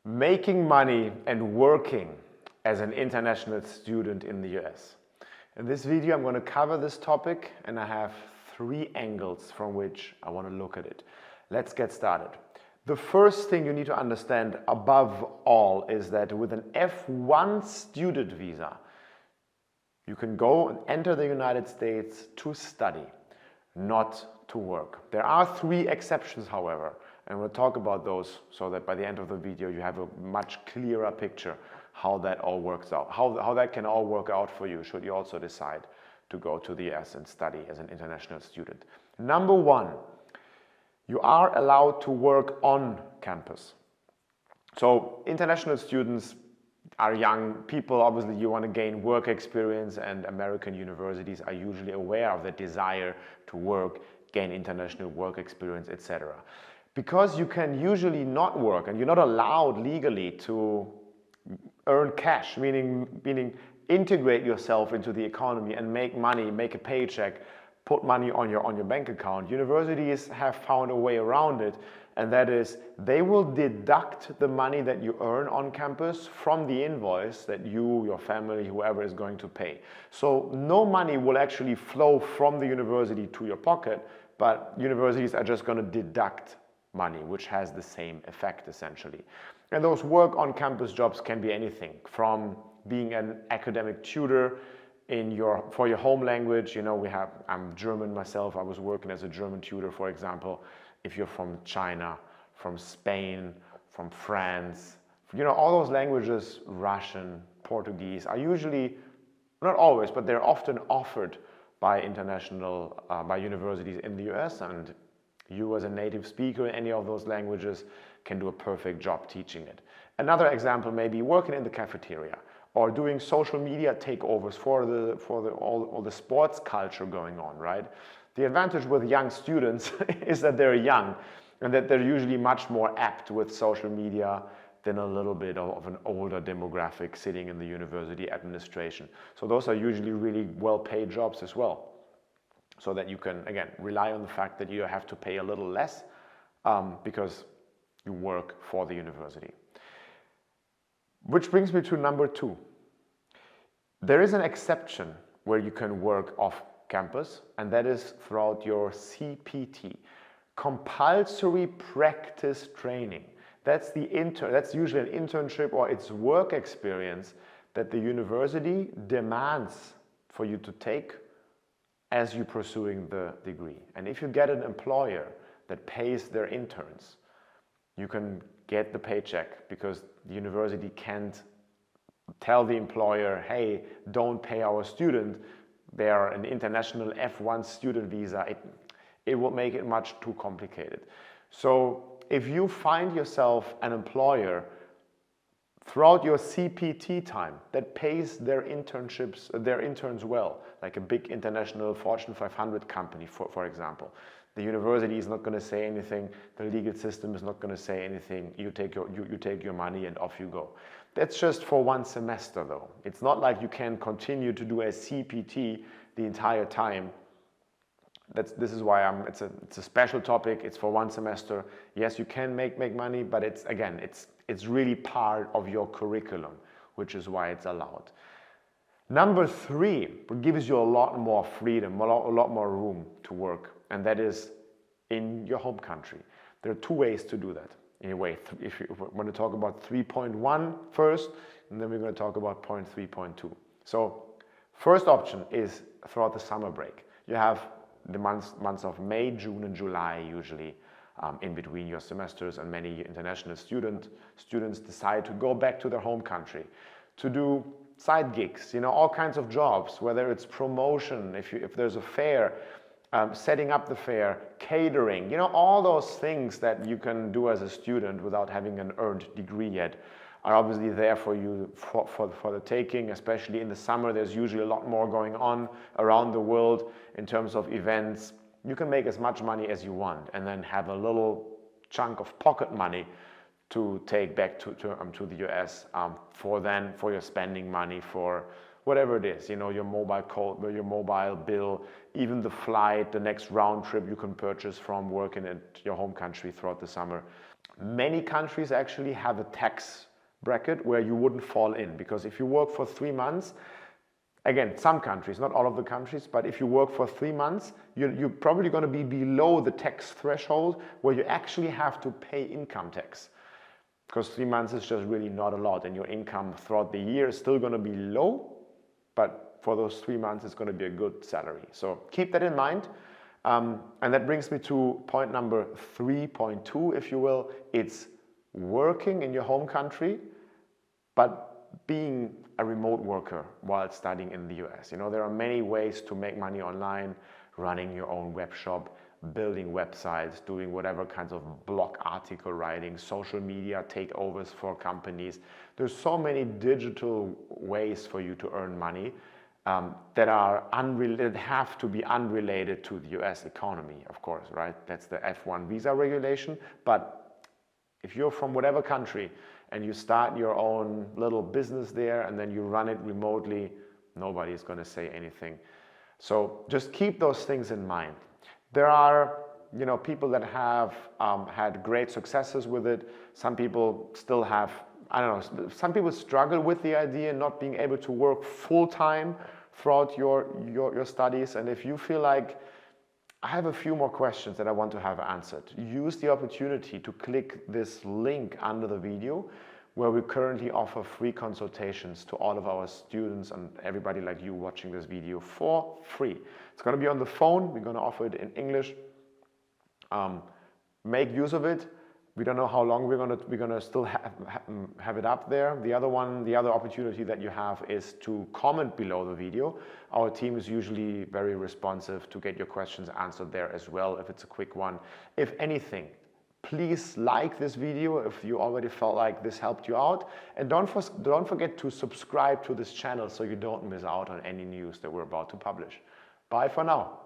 Making money and working as an international student in the US. In this video, I'm going to cover this topic, and I have three angles from which I want to look at it. Let's get started. The first thing you need to understand above all is that with an F1 student visa, you can go and enter the United States to study, not to work. There are three exceptions, however, and we'll talk about those so that by the end of the video you have a much clearer picture how that all works out, how that can all work out for you should you also decide to go to the US and study as an international student. Number one, you are allowed to work on campus. So international students are young people. Obviously you want to gain work experience, and American universities are usually aware of the desire to work, gain international work experience, etc. Because you can usually not work and you're not allowed legally to earn cash, meaning integrate yourself into the economy and make money, make a paycheck, put money on your bank account. Universities have found a way around it, and that is they will deduct the money that you earn on campus from the invoice that you, your family, whoever is going to pay. So no money will actually flow from the university to your pocket, but universities are just going to deduct money, which has the same effect essentially. And those work on campus jobs can be anything from being an academic tutor for your home language. You know, I'm German myself. I was working as a German tutor, for example. If you're from China, from Spain, from France, you know, all those languages, Russian, Portuguese, are usually, not always, but they're often offered by by universities in the US, and you as a native speaker in any of those languages can do a perfect job teaching it. Another example may be working in the cafeteria or doing social media takeovers for all the sports culture going on, right? The advantage with young students is that they're young and that they're usually much more apt with social media than a little bit of an older demographic sitting in the university administration. So those are usually really well-paid jobs as well. So that you can, again, rely on the fact that you have to pay a little less because you work for the university. Which brings me to number two. There is an exception where you can work off campus, and that is throughout your CPT, compulsory practice training. That's usually an internship, or it's work experience that the university demands for you to take as you're pursuing the degree. And if you get an employer that pays their interns, you can get the paycheck because the university can't tell the employer, hey, don't pay our student. They are an international F1 student visa. It will make it much too complicated. So if you find yourself an employer throughout your CPT time that pays their interns well, like a big international Fortune 500 company, for example, the university is not going to say anything, the legal system is not going to say anything, you take your money and off you go. That's just for one semester though. It's not like you can continue to do a CPT the entire time. This is why it's a special topic. It's for one semester. Yes, you can make money, but it's really part of your curriculum, which is why it's allowed. Number three gives you a lot more freedom, a lot more room to work, and that is in your home country. There are two ways to do that. Anyway, if you want to talk about 3.1 first, and then we're going to talk about point 3.2. So first option is throughout the summer break. You have the months of May, June, and July usually in between your semesters, and many international students decide to go back to their home country to do side gigs, you know, all kinds of jobs, whether it's promotion, if there's a fair, setting up the fair, catering, you know, all those things that you can do as a student without having an earned degree yet are obviously there for you for the taking. Especially in the summer, there's usually a lot more going on around the world in terms of events. You can make as much money as you want and then have a little chunk of pocket money to take back to the US for your spending money for whatever it is, you know, your mobile bill, even the flight, the next round trip you can purchase from working at your home country throughout the summer. Many countries actually have a tax bracket where you wouldn't fall in, because if you work for 3 months, again, some countries, not all of the countries, but if you work for 3 months, you're probably going to be below the tax threshold where you actually have to pay income tax. Because 3 months is just really not a lot, and your income throughout the year is still going to be low, but for those 3 months it's going to be a good salary. So keep that in mind. And that brings me to point number 3.2, if you will. It's working in your home country, but being a remote worker while studying in the US. You know, there are many ways to make money online: running your own web shop, building websites, doing whatever kinds of blog article writing, social media takeovers for companies. There's so many digital ways for you to earn money that are unrelated, have to be unrelated to the US economy, of course, right? That's the F1 visa regulation. But if you're from whatever country and you start your own little business there and then you run it remotely, nobody's going to say anything. So just keep those things in mind. There are, you know, people that have had great successes with it. Some people still have, I don't know, some people struggle with the idea not being able to work full-time throughout your studies. And if you feel like, I have a few more questions that I want to have answered, use the opportunity to click this link under the video, where we currently offer free consultations to all of our students and everybody like you watching this video for free. It's going to be on the phone. We're going to offer it in English. Make use of it. We don't know how long we're going to still have it up there. The other opportunity that you have is to comment below the video. Our team is usually very responsive to get your questions answered there as well, if it's a quick one. If anything, please like this video if you already felt like this helped you out. And don't forget to subscribe to this channel so you don't miss out on any news that we're about to publish. Bye for now.